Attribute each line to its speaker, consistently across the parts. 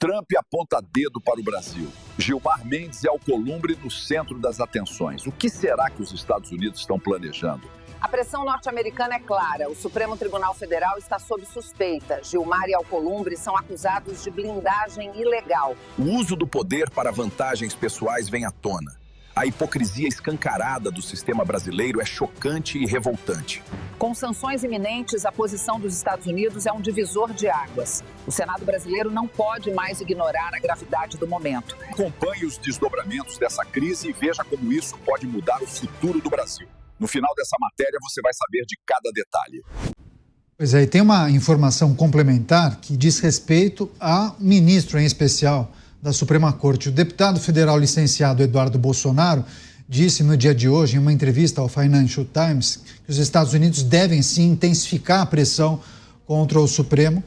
Speaker 1: Trump aponta dedo para o Brasil. Gilmar Mendes e Alcolumbre no centro das atenções. O que será que os Estados Unidos estão planejando?
Speaker 2: A pressão norte-americana é clara. O Supremo Tribunal Federal está sob suspeita. Gilmar e Alcolumbre são acusados de blindagem ilegal.
Speaker 1: O uso do poder para vantagens pessoais vem à tona. A hipocrisia escancarada do sistema brasileiro é chocante e revoltante.
Speaker 2: Com sanções iminentes, a posição dos Estados Unidos é um divisor de águas. O Senado brasileiro não pode mais ignorar a gravidade do momento.
Speaker 1: Acompanhe os desdobramentos dessa crise e veja como isso pode mudar o futuro do Brasil. No final dessa matéria, você vai saber de cada detalhe.
Speaker 3: Pois é, e tem uma informação complementar que diz respeito a ministro em especial da Suprema Corte. O deputado federal licenciado Eduardo Bolsonaro disse no dia de hoje, em uma entrevista ao Financial Times, que os Estados Unidos devem sim intensificar a pressão contra o Supremo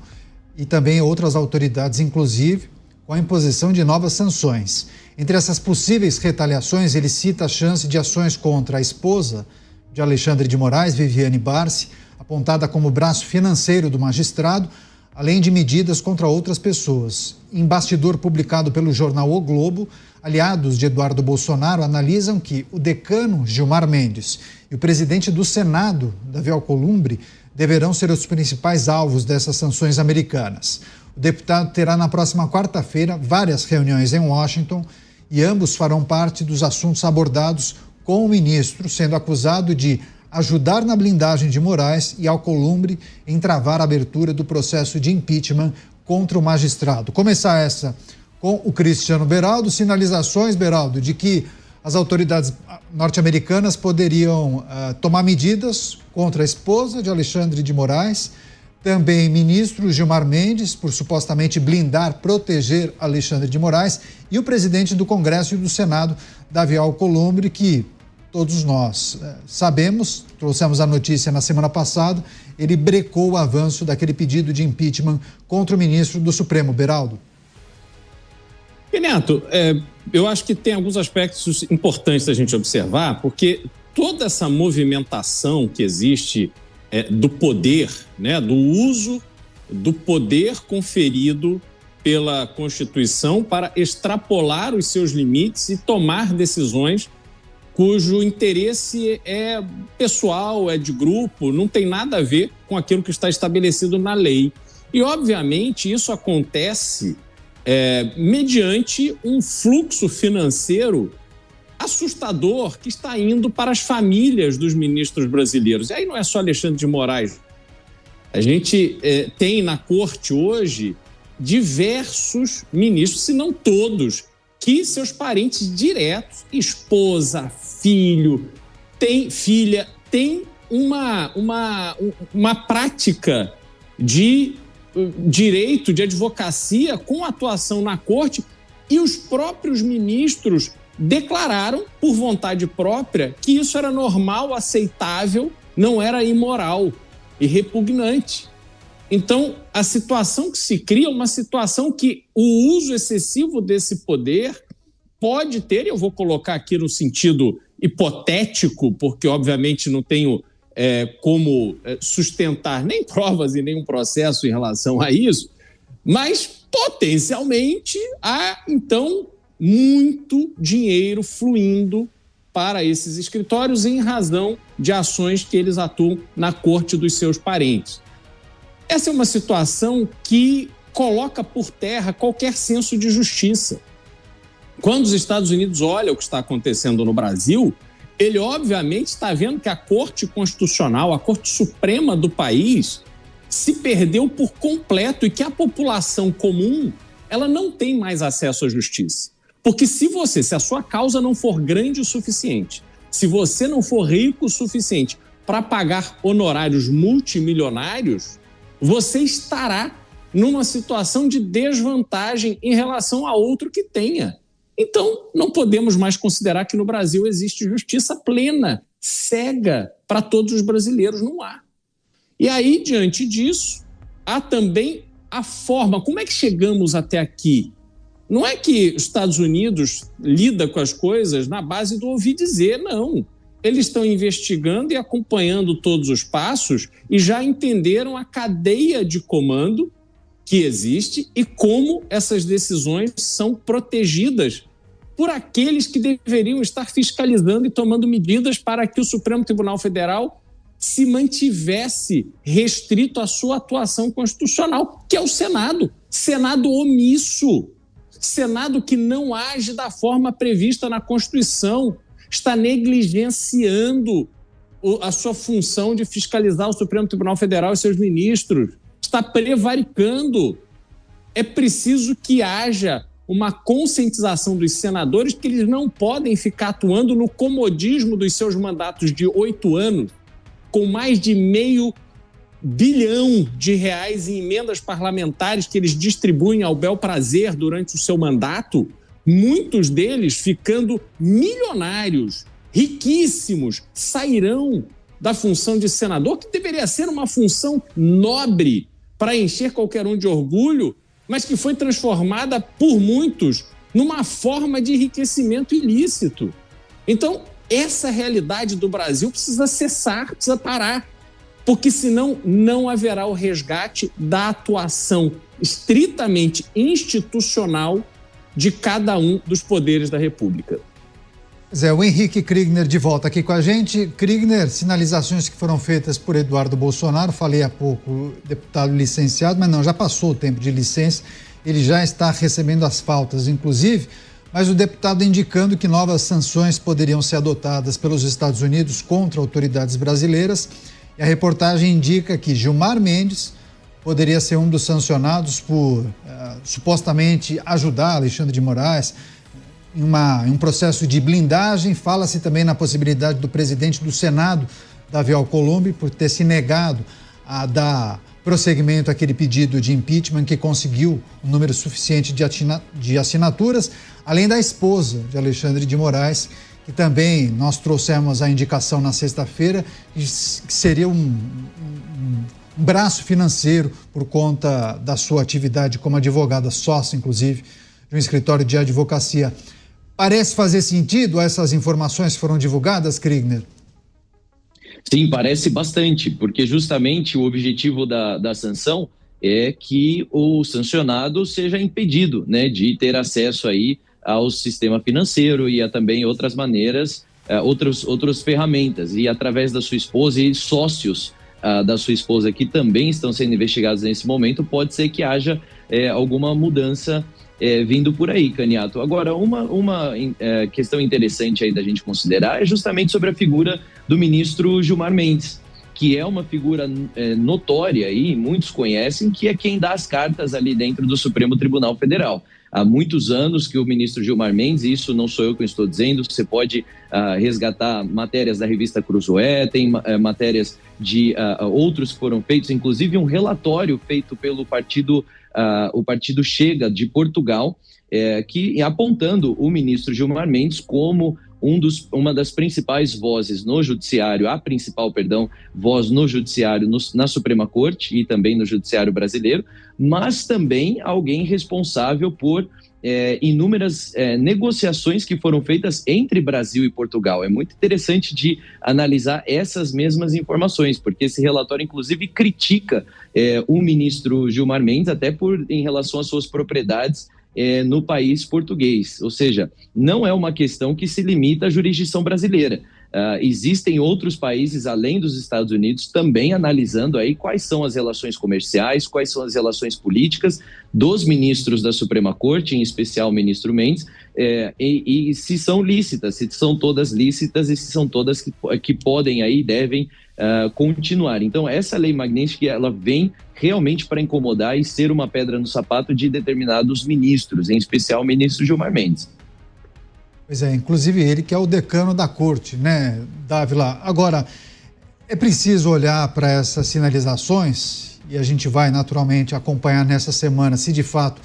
Speaker 3: e também outras autoridades, inclusive com a imposição de novas sanções. Entre essas possíveis retaliações, ele cita a chance de ações contra a esposa de Alexandre de Moraes, Viviane Barsi, apontada como braço financeiro do magistrado, além de medidas contra outras pessoas. Em bastidor publicado pelo jornal O Globo, aliados de Eduardo Bolsonaro analisam que o decano Gilmar Mendes e o presidente do Senado, Davi Alcolumbre, deverão ser os principais alvos dessas sanções americanas. O deputado terá na próxima quarta-feira várias reuniões em Washington e ambos farão parte dos assuntos abordados com o ministro, sendo acusado de ajudar na blindagem de Moraes e Alcolumbre em travar a abertura do processo de impeachment contra o magistrado. Começar essa com o Cristiano Beraldo. Sinalizações, Beraldo, de que as autoridades norte-americanas poderiam tomar medidas contra a esposa de Alexandre de Moraes, também ministro Gilmar Mendes, por supostamente blindar, proteger Alexandre de Moraes, e o presidente do Congresso e do Senado, Davi Alcolumbre, que todos nós sabemos, trouxemos a notícia na semana passada, ele brecou o avanço daquele pedido de impeachment contra o ministro do Supremo, Beraldo.
Speaker 4: E Neto, eu acho que tem alguns aspectos importantes a gente observar, porque toda essa movimentação que existe do poder, né, do uso do poder conferido pela Constituição para extrapolar os seus limites e tomar decisões cujo interesse é pessoal, é de grupo, não tem nada a ver com aquilo que está estabelecido na lei. E, obviamente, isso acontece mediante um fluxo financeiro assustador que está indo para as famílias dos ministros brasileiros. E aí não é só Alexandre de Moraes. A gente tem na corte hoje diversos ministros, se não todos, que seus parentes diretos, esposa, filho, filha, tem uma prática de direito, de advocacia com atuação na corte, e os próprios ministros declararam, por vontade própria, que isso era normal, aceitável, não era imoral e repugnante. Então, a situação que se cria é uma situação que o uso excessivo desse poder pode ter, e eu vou colocar aqui no sentido hipotético, porque obviamente não tenho como sustentar nem provas e nenhum processo em relação a isso, mas potencialmente há, então, muito dinheiro fluindo para esses escritórios em razão de ações que eles atuam na corte dos seus parentes. Essa é uma situação que coloca por terra qualquer senso de justiça. Quando os Estados Unidos olham o que está acontecendo no Brasil, ele obviamente está vendo que a Corte Constitucional, a Corte Suprema do país, se perdeu por completo e que a população comum ela não tem mais acesso à justiça. Porque se a sua causa não for grande o suficiente, se você não for rico o suficiente para pagar honorários multimilionários, você estará numa situação de desvantagem em relação a outro que tenha. Então, não podemos mais considerar que no Brasil existe justiça plena, cega para todos os brasileiros, não há. E aí, diante disso, há também a forma, como é que chegamos até aqui? Não é que os Estados Unidos lida com as coisas na base do ouvir dizer, não. Eles estão investigando e acompanhando todos os passos e já entenderam a cadeia de comando que existe e como essas decisões são protegidas por aqueles que deveriam estar fiscalizando e tomando medidas para que o Supremo Tribunal Federal se mantivesse restrito à sua atuação constitucional, que é o Senado. Senado omisso, Senado que não age da forma prevista na Constituição, está negligenciando a sua função de fiscalizar o Supremo Tribunal Federal e seus ministros, está prevaricando. É preciso que haja uma conscientização dos senadores que eles não podem ficar atuando no comodismo dos seus mandatos de 8 anos, com mais de R$500 bilhão em emendas parlamentares que eles distribuem ao bel prazer durante o seu mandato, muitos deles ficando milionários, riquíssimos, sairão da função de senador, que deveria ser uma função nobre para encher qualquer um de orgulho, mas que foi transformada por muitos numa forma de enriquecimento ilícito. Então, essa realidade do Brasil precisa cessar, precisa parar, porque senão não haverá o resgate da atuação estritamente institucional de cada um dos poderes da República.
Speaker 3: O Henrique Kriegner de volta aqui com a gente. Kriegner, sinalizações que foram feitas por Eduardo Bolsonaro, falei há pouco, deputado licenciado, mas não, já passou o tempo de licença, ele já está recebendo as faltas, inclusive, mas o deputado indicando que novas sanções poderiam ser adotadas pelos Estados Unidos contra autoridades brasileiras, e a reportagem indica que Gilmar Mendes poderia ser um dos sancionados por supostamente ajudar Alexandre de Moraes em um processo de blindagem. Fala-se também na possibilidade do presidente do Senado, Davi Alcolumbre, por ter se negado a dar prosseguimento àquele pedido de impeachment que conseguiu um número suficiente de assinaturas, além da esposa de Alexandre de Moraes, que também nós trouxemos a indicação na sexta-feira, que seria um braço financeiro por conta da sua atividade como advogada, sócia, inclusive, de um escritório de advocacia. Parece fazer sentido essas informações que foram divulgadas, Kriegner?
Speaker 5: Sim, parece bastante, porque justamente o objetivo da sanção é que o sancionado seja impedido, né, de ter acesso aí ao sistema financeiro e a também outras maneiras, outras ferramentas. E através da sua esposa e sócios da sua esposa que também estão sendo investigados nesse momento, pode ser que haja alguma mudança vindo por aí, Caniato. Agora, uma questão interessante aí da gente considerar é justamente sobre a figura do ministro Gilmar Mendes, que é uma figura notória e muitos conhecem, que é quem dá as cartas ali dentro do Supremo Tribunal Federal. Há muitos anos que o ministro Gilmar Mendes, isso não sou eu que estou dizendo, você pode resgatar matérias da revista Cruzoé, tem matérias de outros que foram feitos, inclusive um relatório feito pelo o partido Chega de Portugal, que apontando o ministro Gilmar Mendes como uma das principais vozes no judiciário, a principal, voz no judiciário, na Suprema Corte e também no judiciário brasileiro, mas também alguém responsável por inúmeras negociações que foram feitas entre Brasil e Portugal. É muito interessante de analisar essas mesmas informações, porque esse relatório, inclusive, critica o ministro Gilmar Mendes, até em relação às suas propriedades no país português. Ou seja, não é uma questão que se limita à jurisdição brasileira. Existem outros países, além dos Estados Unidos, também analisando aí quais são as relações comerciais, quais são as relações políticas dos ministros da Suprema Corte, em especial o ministro Mendes, e se são lícitas, se são todas lícitas e se são todas que podem aí, devem continuar. Então, essa lei Magnitsky, ela vem realmente para incomodar e ser uma pedra no sapato de determinados ministros, em especial o ministro Gilmar Mendes.
Speaker 3: Pois é, inclusive ele que é o decano da corte, né, Dávila? Agora, é preciso olhar para essas sinalizações e a gente vai naturalmente acompanhar nessa semana se de fato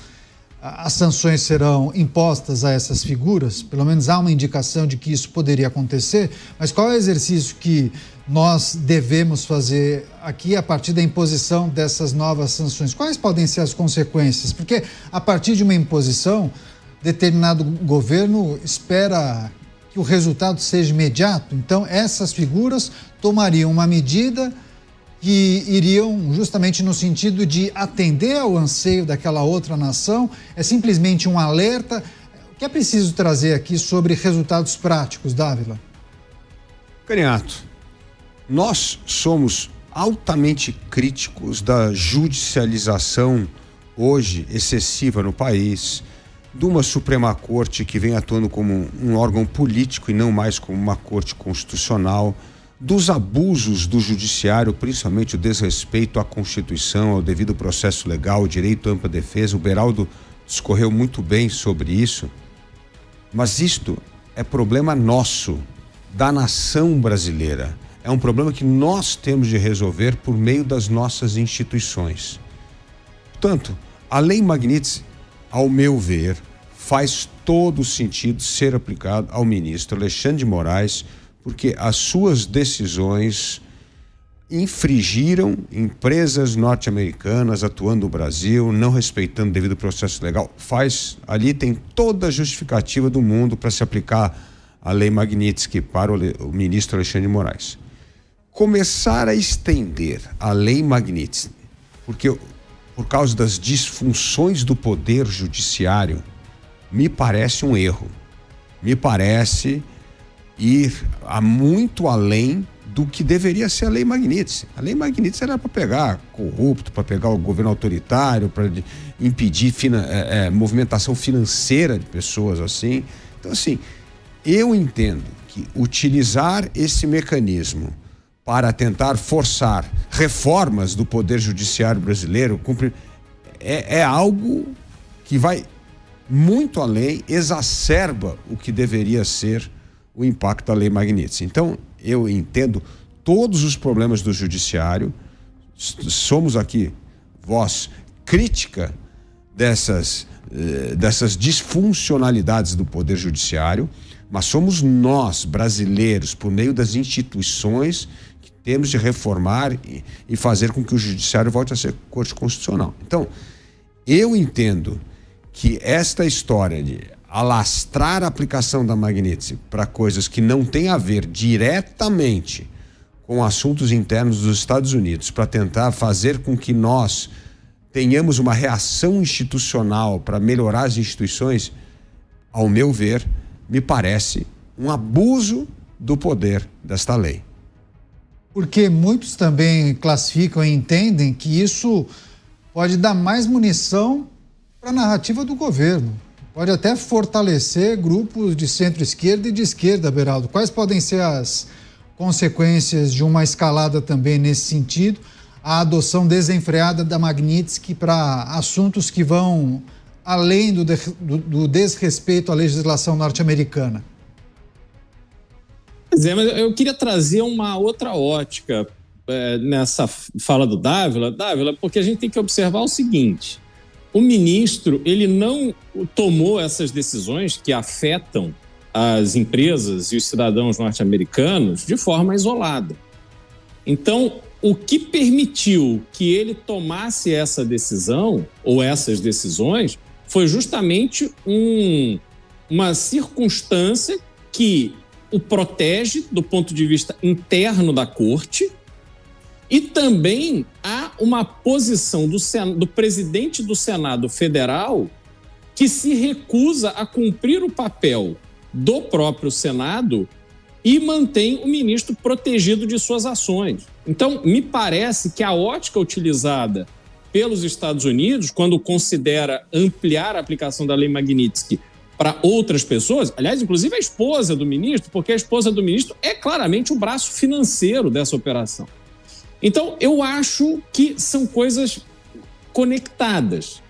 Speaker 3: as sanções serão impostas a essas figuras. Pelo menos há uma indicação de que isso poderia acontecer, mas qual é o exercício que nós devemos fazer aqui a partir da imposição dessas novas sanções? Quais podem ser as consequências? Porque a partir de uma imposição, determinado governo espera que o resultado seja imediato. Então, essas figuras tomariam uma medida, que iriam justamente no sentido de atender ao anseio daquela outra nação? É simplesmente um alerta? O que é preciso trazer aqui sobre resultados práticos, Dávila?
Speaker 6: Caniato, nós somos altamente críticos da judicialização hoje excessiva no país, de uma Suprema Corte que vem atuando como um órgão político e não mais como uma corte constitucional, dos abusos do judiciário, principalmente o desrespeito à Constituição, ao devido processo legal, ao direito à ampla defesa. O Beraldo discorreu muito bem sobre isso, mas isto é problema nosso, da nação brasileira. É um problema que nós temos de resolver por meio das nossas instituições. Portanto, a Lei Magnitsky, ao meu ver, faz todo sentido ser aplicado ao ministro Alexandre de Moraes, porque as suas decisões infringiram empresas norte-americanas atuando no Brasil, não respeitando o devido processo legal. Ali tem toda a justificativa do mundo para se aplicar a Lei Magnitsky para o ministro Alexandre de Moraes. Começar a estender a Lei Magnitsky, porque por causa das disfunções do poder judiciário, me parece um erro. Me parece ir muito além do que deveria ser a Lei Magnitsky. A Lei Magnitsky era para pegar corrupto, para pegar o governo autoritário, para impedir movimentação financeira de pessoas assim. Então, assim, eu entendo que utilizar esse mecanismo para tentar forçar reformas do Poder Judiciário brasileiro é algo que vai muito além, exacerba o que deveria ser o impacto da Lei Magnitsky. Então, eu entendo todos os problemas do Judiciário, somos aqui voz crítica dessas disfuncionalidades do Poder Judiciário, mas somos nós, brasileiros, por meio das instituições, que temos de reformar e fazer com que o Judiciário volte a ser Corte Constitucional. Então, eu entendo que esta história de alastrar a aplicação da Magnitsky para coisas que não têm a ver diretamente com assuntos internos dos Estados Unidos, para tentar fazer com que nós tenhamos uma reação institucional para melhorar as instituições, ao meu ver, me parece um abuso do poder desta lei.
Speaker 3: Porque muitos também classificam e entendem que isso pode dar mais munição para a narrativa do governo. Pode até fortalecer grupos de centro-esquerda e de esquerda, Beraldo. Quais podem ser as consequências de uma escalada também nesse sentido? A adoção desenfreada da Magnitsky para assuntos que vão além do desrespeito à legislação norte-americana.
Speaker 4: Pois é, mas eu queria trazer uma outra ótica nessa fala do Dávila, porque a gente tem que observar o seguinte: o ministro, ele não tomou essas decisões que afetam as empresas e os cidadãos norte-americanos de forma isolada. Então, o que permitiu que ele tomasse essa decisão, ou essas decisões, foi justamente uma circunstância que o protege do ponto de vista interno da corte, e também há uma posição do presidente do Senado Federal que se recusa a cumprir o papel do próprio Senado e mantém o ministro protegido de suas ações. Então, me parece que a ótica utilizada pelos Estados Unidos, quando considera ampliar a aplicação da Lei Magnitsky para outras pessoas, aliás, inclusive a esposa do ministro, porque a esposa do ministro é claramente o braço financeiro dessa operação. Então, eu acho que são coisas conectadas.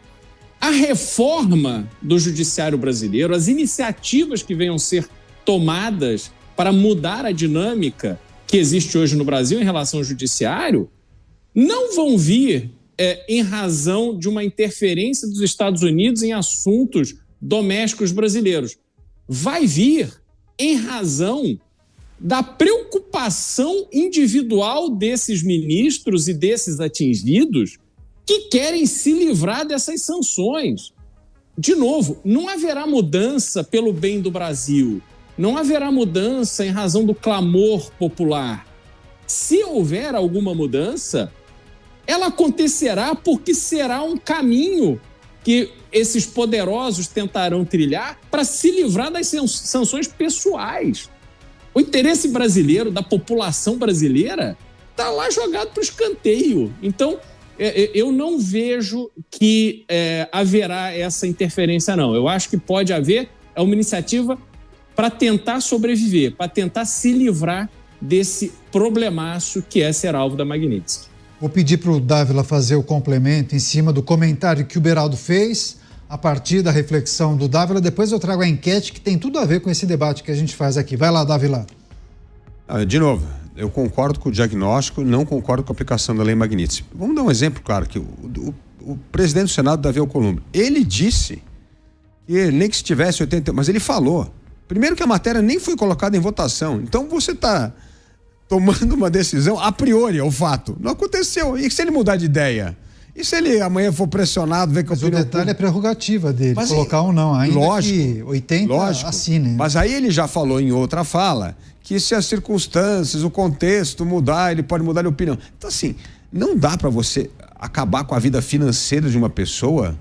Speaker 4: A reforma do judiciário brasileiro, as iniciativas que venham ser tomadas para mudar a dinâmica que existe hoje no Brasil em relação ao judiciário, não vão vir em razão de uma interferência dos Estados Unidos em assuntos domésticos brasileiros. Vai vir em razão da preocupação individual desses ministros e desses atingidos que querem se livrar dessas sanções. De novo, não haverá mudança pelo bem do Brasil, não haverá mudança em razão do clamor popular, se houver alguma mudança, ela acontecerá porque será um caminho que esses poderosos tentarão trilhar para se livrar das sanções pessoais. O interesse brasileiro, da população brasileira, está lá jogado para o escanteio. Então, eu não vejo que haverá essa interferência, não. Eu acho que pode haver uma iniciativa para tentar sobreviver, para tentar se livrar desse problemaço que é ser alvo da Magnitsky.
Speaker 3: Vou pedir para o Dávila fazer o complemento em cima do comentário que o Beraldo fez, a partir da reflexão do Dávila. Depois eu trago a enquete que tem tudo a ver com esse debate que a gente faz aqui. Vai lá, Dávila.
Speaker 6: De novo, eu concordo com o diagnóstico, não concordo com a aplicação da lei Magnitsky. Vamos dar um exemplo, claro, que o presidente do Senado, Davi Alcolumbre, ele disse que nem que se tivesse 80, mas ele falou, primeiro que a matéria nem foi colocada em votação, então você está tomando uma decisão a priori, é o fato. Não aconteceu. E se ele mudar de ideia? E se ele amanhã for pressionado, ver que
Speaker 3: mas o detalhe é prerrogativa dele, mas colocar ou não, ainda lógico, que 80 assine.
Speaker 6: Mas aí ele já falou em outra fala que se as circunstâncias, o contexto mudar, ele pode mudar de opinião. Então assim, não dá para você acabar com a vida financeira de uma pessoa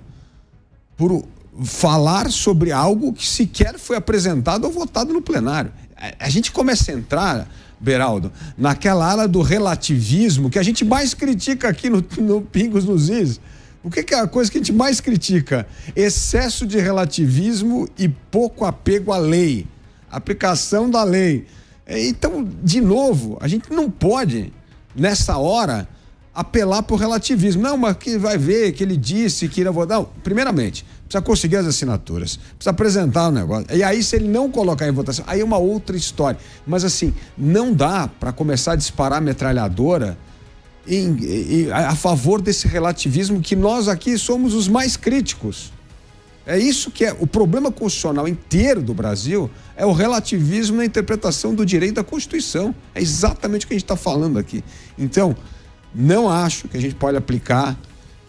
Speaker 6: por falar sobre algo que sequer foi apresentado ou votado no plenário. A gente começa a entrar, Beraldo, naquela ala do relativismo que a gente mais critica aqui no Pingos nos Is. O que é a coisa que a gente mais critica? Excesso de relativismo e pouco apego à lei, aplicação da lei. Então, de novo, a gente não pode, nessa hora, apelar para o relativismo. Não, mas que vai ver que ele disse que iria votar. Não, primeiramente, precisa conseguir as assinaturas, precisa apresentar o negócio. E aí, se ele não colocar em votação, aí é uma outra história. Mas assim, não dá para começar a disparar a metralhadora a favor desse relativismo que nós aqui somos os mais críticos. É isso que é o problema constitucional inteiro do Brasil, é o relativismo na interpretação do direito da Constituição. É exatamente o que a gente está falando aqui. Então, não acho que a gente pode aplicar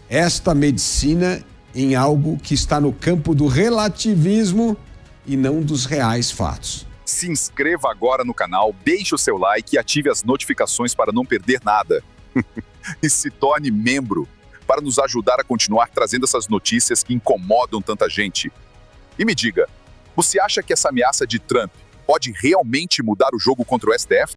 Speaker 6: esta medicina em algo que está no campo do relativismo e não dos reais fatos.
Speaker 1: Se inscreva agora no canal, deixe o seu like e ative as notificações para não perder nada. E se torne membro para nos ajudar a continuar trazendo essas notícias que incomodam tanta gente. E me diga, você acha que essa ameaça de Trump pode realmente mudar o jogo contra o STF?